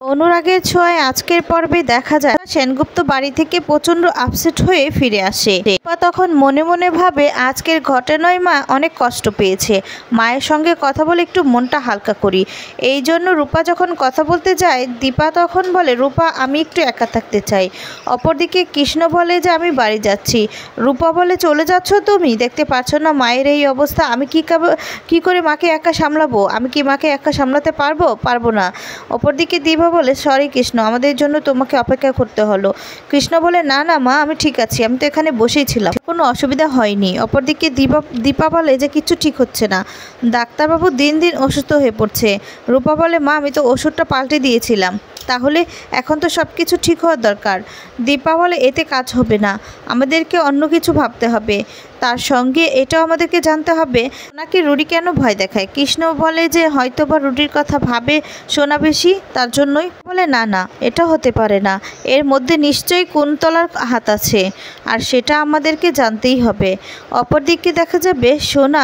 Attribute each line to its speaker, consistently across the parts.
Speaker 1: অনুরাগের ছোঁয়ায় আজকের পর্বে দেখা যায় সেনগুপ্ত বাড়ি থেকে প্রচণ্ড আপসেট হয়ে ফিরে আসে। দীপা তখন মনে মনে ভাবে আজকের ঘটনায় মা অনেক কষ্ট পেয়েছে, মায়ের সঙ্গে কথা বলে একটু মনটা হালকা করি। এই জন্য রূপা যখন কথা বলতে যায় দীপা তখন বলে, রূপা আমি একটু একা থাকতে চাই। অপরদিকে কৃষ্ণ বলে যে আমি বাড়ি যাচ্ছি। রূপা বলে চলে যাচ্ছ তুমি? দেখতে পাচ্ছ না মায়ের এই অবস্থা, আমি কি করে মাকে একা সামলাবো? আমি কি মাকে একা সামলাতে পারবো না। অপরদিকে দীপা বলে সরি কৃষ্ণ, আমাদের জন্য তোমাকে অপেক্ষা করতে হলো। কৃষ্ণ বলে না না মা, আমি ঠিক আছি, আমি তো এখানে বসেই ছিলাম, কোনো অসুবিধা হয়নি। অপরদিকে দীপা বলে যে কিচ্ছু ঠিক হচ্ছে না, ডাক্তারবাবু দিন দিন অসুস্থ হয়ে পড়ছে। রূপা বলে মা আমি তো ওষুধটা পাল্টে দিয়েছিলাম, তাহলে এখন তো সব কিছু ঠিক হওয়ার দরকার। দীপা বলে এতে কাজ হবে না, আমাদেরকে অন্য কিছু ভাবতে হবে, তার সঙ্গে এটাও আমাদেরকে জানতে হবে নাকি রুডি কেন ভয় দেখায়। কৃষ্ণ বলে যে হয়তো বা রুডির কথা ভাবে সোনা বেশি, তার জন্যই। বলে না না, এটা হতে পারে না, এর মধ্যে নিশ্চয়ই কুন্তলার হাত আছে, আর সেটা আমাদেরকে জানতেই হবে। অপরদিকে দেখা যাবে সোনা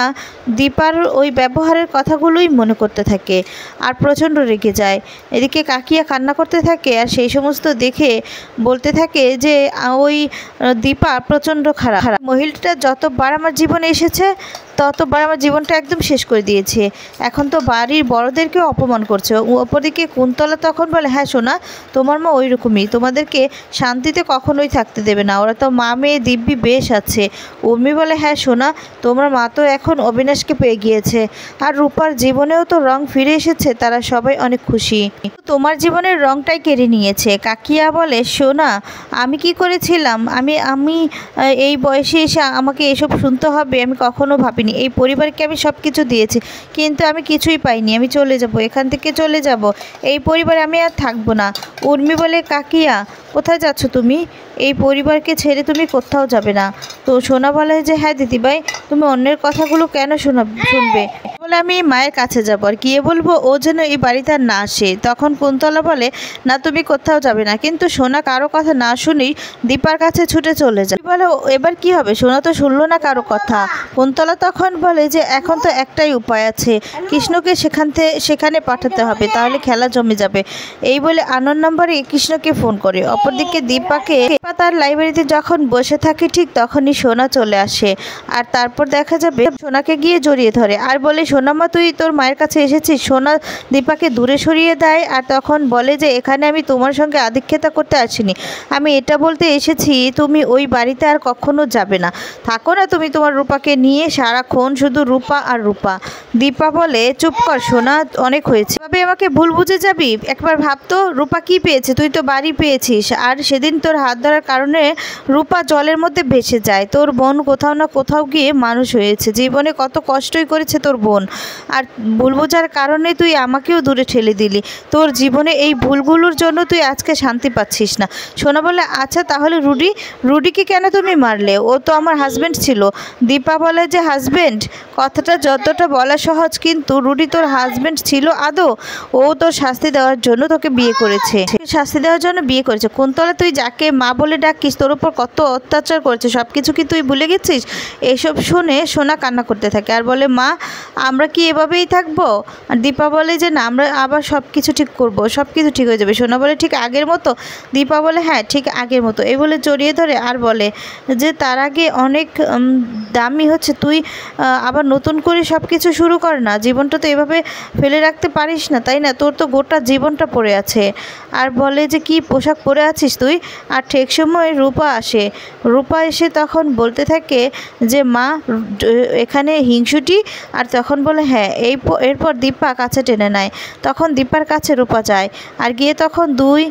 Speaker 1: দীপার ওই ব্যবহারের কথাগুলোই মনে করতে থাকে আর প্রচণ্ড রেগে যায়। এদিকে কাকিয়া কান্না করতে থাকে আর সেই সমস্ত দেখে বলতে থাকে যে ওই দীপা প্রচণ্ড খারাপ, মহিলাটা যতবার আমার জীবনে এসেছে ততবার আমার জীবনটা একদম শেষ করে দিয়েছে, এখন তো বাড়ির বড়দেরকেও অপমান করছে। অপরদিকে কুন্তলা তখন বলে হ্যাঁ সোনা, তোমার মা ওই রকমই, তোমাদেরকে শান্তিতে কখনোই থাকতে দেবে না, ওরা তো মা মেয়ে দিব্যি বেশ আছে। উর্মি বলে হ্যাঁ সোনা, তোমার মা তো এখন অবিনাশকে পেয়ে গিয়েছে, আর রূপার জীবনেও তো রং ফিরে এসেছে, তারা সবাই অনেক খুশি, তোমার জীবনের রংটাই কেড়ে নিয়েছে। কাকিয়া বলে সোনা আমি কি করেছিলাম, আমি এই বয়সে এসে আমাকে এসব শুনতে হবে, আমি কখনো ভাবিনি। এই পরিবারকে আমি সব কিছু দিয়েছি, কিন্তু আমি কিছুই পাইনি, আমি চলে যাব, এখান থেকে চলে যাব, এই পরিবারে আমি আর থাকবো না। উর্মি বলে কাকিয়া কোথায় যাচ্ছ তুমি, এই পরিবারকে ছেড়ে তুমি কোথাও যাবে না। তো সোনা বলে যে হ্যাঁ দিদিভাই, তুমি অন্যের কথাগুলো কেন শুনবে, বলে আমি মায়ের কাছে যাবো, আর গিয়ে বলবো ও যেন এই বাড়িতে আর না আসে। তখন কুন্তলা বলে না তুমি কোথাও যাবে না, কিন্তু সোনা কারো কথা না শুনেই দীপার কাছে ছুটে চলে যায়। বলে এবার কি হবে, সোনা তো শুনলো না কারো কথা। কুন্তলা তখন বলে যে এখন তো একটাই উপায় আছে, কৃষ্ণকে সেখানে পাঠাতে হবে, তাহলে খেলা জমে যাবে। এই বলে আনন নম্বরে কৃষ্ণকে ফোন করে। অপরদিকে দীপা তার লাইব্রেরিতে যখন বসে থাকে ঠিক তখনই সোনা চলে আসে, আর তারপর দেখা যাবে সোনাকে গিয়ে জড়িয়ে ধরে আর বলে সোনা মা তুই তোর মায়ের কাছে এসেছিস। সোনা দীপাকে দূরে সরিয়ে দেয় আর তখন বলে যে এখানে আমি তোমার সঙ্গে আধিক্যতা করতে আসিনি, আমি এটা বলতে এসেছি তুমি ওই বাড়িতে আর কখনো যাবে না, থাকো না তুমি তোমার রূপাকে নিয়ে সারাক্ষণ শুধু রূপা আর রূপা। দীপা বলে চুপ কর সোনা, অনেক হয়েছে, তবে আমাকে ভুল বুঝে যাবি, একবার ভাবতো রূপা কি পেয়েছে, তুই তো বাড়ি পেয়েছিস, আর সেদিন তোর হাত ধরার কারণে রূপা জলের মধ্যে ভেসে যায়, তোর বোন কোথাও না কোথাও গিয়ে মানুষ হয়েছে, জীবনে কত কষ্টই করেছে তোর বোন, আর ভুল বোঝার কারণে তুই আমাকেও দূরে ঠেলে দিলি, তোর জীবনে এই ভুলগুলোর জন্য তুই আজকে শান্তি পাচ্ছিস না। সোনা বলে আচ্ছা তাহলে রুডিকে কেন তুমি মারলে, ও তো আমার হাজব্যান্ড ছিল। দীপা বলে যে হাজব্যান্ড কথাটা যতটা বলা সহজ, কিন্তু রুডি তোর হাজব্যান্ড ছিল আদৌ? ও তোর শাস্তি দেওয়ার জন্য তোকে বিয়ে করেছে, শাস্তি দেওয়ার জন্য বিয়ে করেছে। কুন্তলা তুই যাকে মা বলে ডাকিস তোর উপর কত অত্যাচার করেছে, সব কিছু কি তুই ভুলে গেছিস? এসব শুনে সোনা কান্না করতে থাকে আর বলে মা আমরা কি এভাবেই থাকবো? আর দীপা বলে যে না, আমরা আবার সব কিছু ঠিক করবো, সব কিছু ঠিক হয়ে যাবে। সোনা বলে ঠিক আগের মতো? দীপা বলে হ্যাঁ ঠিক আগের মতো। এই বলে জড়িয়ে ধরে আর বলে যে তার আগে অনেক দামি হচ্ছে, তুই আবার নতুন করে সব কিছু শুরু কর না, জীবনটা তো এভাবে ফেলে রাখতে পারিস না, তাই না? তোর তো গোটা জীবনটা পড়ে আছে। আর বলে যে কি পোশাক পরে আছিস তুই? আর ঠিক সময় রূপা আসে। রূপা এসে তখন বলতে থাকে যে মা এখানে হিংসুটি, আর তখন বলে হ্যাঁ। এরপর দীপা কাছে টেনে নেয়, তখন দীপার কাছে রূপা যায় আর গিয়ে তখন দুই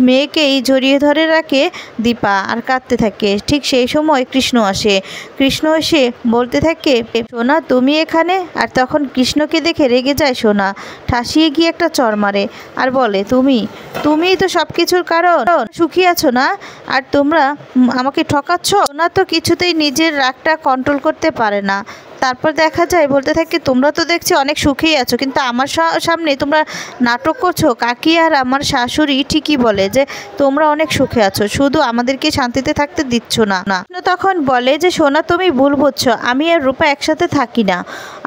Speaker 1: মেয়েকেই জড়িয়ে ধরে রাখে দীপা আর কাঁদতে থাকে। ঠিক সেই সময় কৃষ্ণ আসে। কৃষ্ণ এসে বলতে থাকে সোনা তুমি এখানে? আর তখন কৃষ্ণকে দেখে রেগে যায় সোনা, ঠাসিয়ে গিয়ে একটা চর মারে আর বলে তুমিই তো সব কিছুর কারণ, সুখী আছো না, আর তোমরা আমাকে ঠকাচ্ছ। সোনা তো কিছুতেই নিজের রাগটা কন্ট্রোল করতে পারে না, তারপর দেখা যায় বলতে থাকে, তোমরা তো দেখছি অনেক সুখেই আছো, কিন্তু আমার সামনে তোমরা নাটক করছো। কাকি আর আমার শাশুড়ি ঠিকই বলে যে তোমরা অনেক সুখে আছো, শুধু আমাদেরকে শান্তিতে থাকতে দিচ্ছ না। তখন বলে যে সোনা তুমি ভুল বুঝছো, আমি আর রূপা একসাথে থাকি না।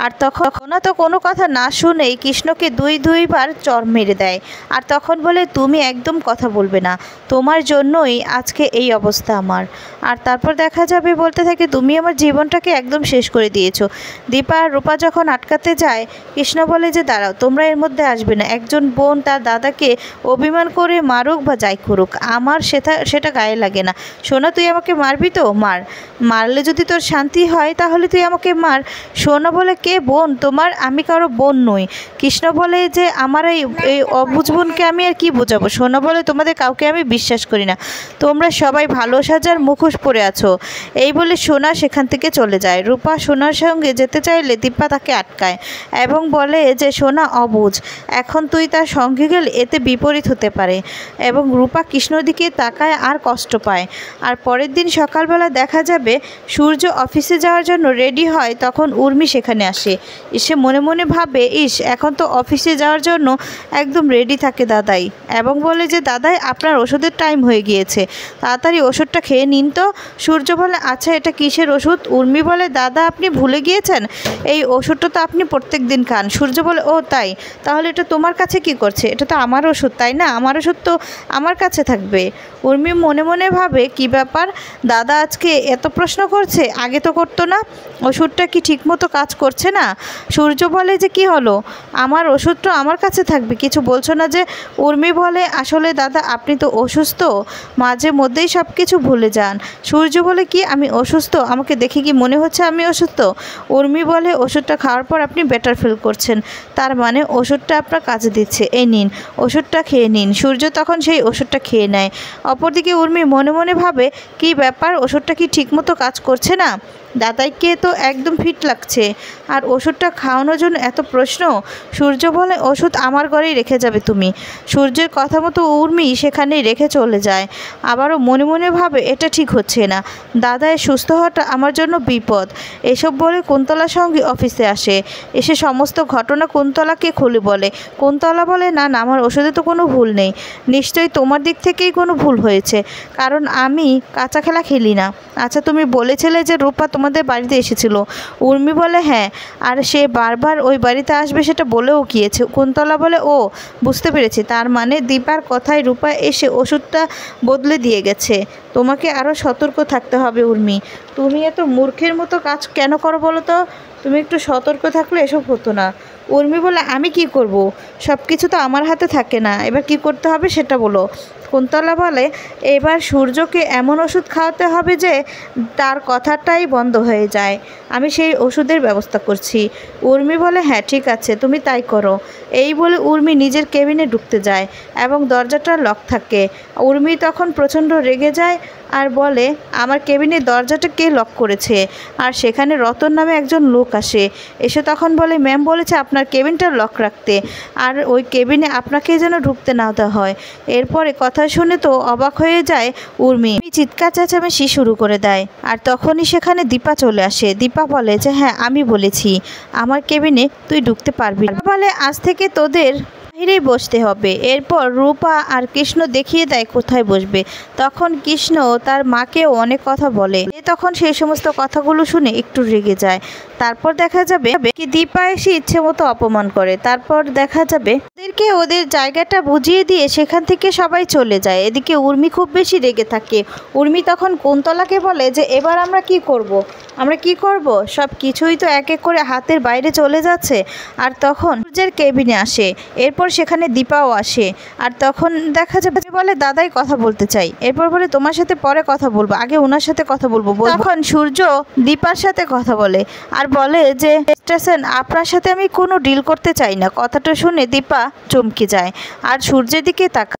Speaker 1: আর তখন সোনা তো কোনো কথা না শুনেই কৃষ্ণকে দুইবার চর মেরে দেয়। আর তখন বলে তুমি একদম কথা বলবে না, তোমার জন্যই আজকে এই অবস্থা আমার। আর তারপর দেখা যাবে বলতে থাকে, তুমি আমার জীবনটাকে একদম শেষ করে দিয়েছো। দীপা আর রূপা যখন আটকাতে যায়, কৃষ্ণ বলে যে দাঁড়াও, তোমরা এর মধ্যে আসবে না। একজন বোন তার দাদাকে অভিমান করে মারুক বা যাই করুক, আমার সেটা গায়ে লাগে না। সোনা তুই আমাকে মারবি তো মারলে যদি তোর শান্তি হয় তাহলে তুই আমাকে মার। সোনা বলে কে বোন তোমার? আমি কারো বোন নই। কৃষ্ণ বলে যে আমার এই অবুঝ বোনকে আমি আর কি বোঝাবো। সোনা বলে তোমাদের কাউকে আমি বিশ্বাস করি না, তোমরা সবাই ভালো সাজার মুখোশ পরে আছো। এই বলে সোনা সেখান থেকে চলে যায়। রূপা সোনার সঙ্গে যেতে চাইলে দীপা তাকে আটকায় এবং বলে যে সোনা অবুঝ, এখন তুই তার সঙ্গে গেলে এতে বিপরীত হতে পারে। এবং রূপা কৃষ্ণর দিকে তাকায় আর কষ্ট পায়। আর পরের দিন সকালবেলা দেখা যাবে সূর্য অফিসে যাওয়ার জন্য রেডি হয়, তখন উর্মি সেখানে আসে। এসে মনে মনে ভাবে, ইস এখন তো অফিসে যাওয়ার জন্য একদম রেডি থাকে দাদাই, এবং বলে যে দাদাই আপনার ওষুধের টাইম হয়ে গিয়েছে, তাড়াতাড়ি ওষুধটা খেয়ে নিন তো। সূর্য বলে আচ্ছা এটা কিসের ওষুধ? উর্মি বলে দাদা আপনি ভুলে গিয়েছেন, এই ওষুধটা তো আপনি প্রত্যেক দিন খান। সূর্য বলে ও তাই, তাহলে এটা তোমার কাছে কি করছে? এটা তো আমার ওষুধ তাই না, আমার ওষুধ তো আমার কাছে থাকবে। উর্মি মনে মনে ভাবে কি ব্যাপার, দাদা আজকে এত প্রশ্ন করছে, আগে তো করতো না, ওষুধটা কি ঠিকমতো কাজ করছে না? সূর্য বলে যে কি হলো, আমার ওষুধটা আমার কাছে থাকবে, কিছু বলছো না যে? উর্মি বলে আসলে দাদা আপনি তো অসুস্থ, মাঝে মধ্যেই সব কিছু ভুলে যান। সূর্য বলে কি আমি অসুস্থ? আমাকে দেখে কি মনে হচ্ছে আমি অসুস্থ? উর্মি বলে ওষুধটা খাওয়ার পর আপনি বেটার ফিল করছেন, তার মানে ওষুধটা আপনার কাজে দিচ্ছে, এই নিন ওষুধটা খেয়ে নিন। সূর্য তখন সেই ওষুধটা খেয়ে নেয়। অপরদিকে উর্মি মনে মনে ভাবে কি ব্যাপার, ওষুধটা কি ঠিকমতো কাজ করছে না? দাদাইকে তো একদম ফিট লাগছে, আর ওষুধটা খাওয়ানোর জন্য এত প্রশ্ন। সূর্য বলে ওষুধ আমার ঘরেই রেখে যাবে তুমি। সূর্যের কথা মতো উর্মি সেখানেই রেখে চলে যায়। আবারও মনে মনে ভাবে এটা ঠিক হচ্ছে না, দাদাই সুস্থ হওয়াটা আমার জন্য বিপদ। এসব বলে কুন্তলার সঙ্গে অফিসে আসে। এসে সমস্ত ঘটনা কুন্তলাকে খুলে বলে। কুন্তলা বলে না না, আমার ওষুধে তো কোনো ভুল নেই, নিশ্চয়ই তোমার দিক থেকেই কোনো ভুল হয়েছে, কারণ আমি কাঁচা খেলা খেলি না। আচ্ছা তুমি বলেছিলে যে রূপা তোমাদের বাড়িতে এসেছিল। উর্মি বলে হ্যাঁ, আর সে বারবার ওই বাড়িতে আসবে সেটা বলেও গিয়েছে। কুন্তলা বলে ও বুঝতে পেরেছি, তার মানে দীপার কথায় রূপা এসে ওষুধটা বদলে দিয়ে গেছে। তোমাকে আরও সতর্ক থাকতে হবে উর্মি, তুমি এত মূর্খের মতো কাজ কেন করো বলো তো? তুমি একটু সতর্ক থাকলে এসব হতো না। উর্মি বলে আমি কি করব, সব কিছু তো আমার হাতে থাকে না, এবার কি করতে হবে সেটা বলো। কুন্তলা বলে এবার সূর্যকে এমন ওষুধ খাওয়াতে হবে যে তার কথাটাই বন্ধ হয়ে যায়, আমি সেই ওষুধের ব্যবস্থা করছি। উর্মি বলে হ্যাঁ ঠিক আছে, তুমি তাই করো। এই বলে উর্মি নিজের কেবিনে ঢুকতে যায় এবং দরজাটা লক থাকে। উর্মি তখন প্রচণ্ড রেগে যায় আর বলে আমার কেবিনের দরজাটা কে লক করেছে? আর সেখানে রতন নামে একজন লোক আসে। এসে তখন বলে ম্যাম বলেছে আপনার কেবিনটা লক রাখতে, আর ওই কেবিনে আপনাকে যেন ঢুকতে না দেওয়া হয়। এরপরে কথা শুনে তো অবাক হয়ে যায় উর্মি, চিৎকার চেঁচামেচি শুরু করে দেয়। আর তখনই সেখানে দীপা চলে আসে। দীপা বলে যে হ্যাঁ আমি বলেছি আমার কেবিনে তুই ঢুকতে পারবি না, বলে আজ থেকে তোদের বাহিরেই বসতে হবে। এরপর রূপা আর কৃষ্ণ দেখিয়ে দেয় কোথায় বসবে। তখন কৃষ্ণ তার মাকেও অনেক কথা বলে, তখন সেই সমস্ত কথাগুলো শুনে একটু রেগে যায়। তারপর দেখা যাবে কি দীপা এসে ইচ্ছে মতো অপমান করে। তারপর দেখা যাবে ওদেরকে ওদের জায়গাটা বুঝিয়ে দিয়ে সেখান থেকে সবাই চলে যায়। এদিকে উর্মি খুব বেশি রেগে থাকে। উর্মি তখন কুন্তলাকে বলে যে এবার আমরা কি করব, সব কিছুই তো এক এক করে হাতের বাইরে চলে যাচ্ছে। আর তখন সূর্যের কেবিনে আসে। এরপর সেখানে দীপাও আসে। আর তখন দেখা যাবে বলে দাদাই কথা বলতে চাই। এরপর বলে তোমার সাথে পরে কথা বলবো, আগে ওনার সাথে কথা বলবো। তখন সূর্য দীপার সাথে কথা বলে আর বলে যে স্টেশন আপনার সাথে আমি কোনো ডিল করতে চাই না। কথাটা শুনে দীপা চমকে যায় আর সূর্যের দিকে তাকায়।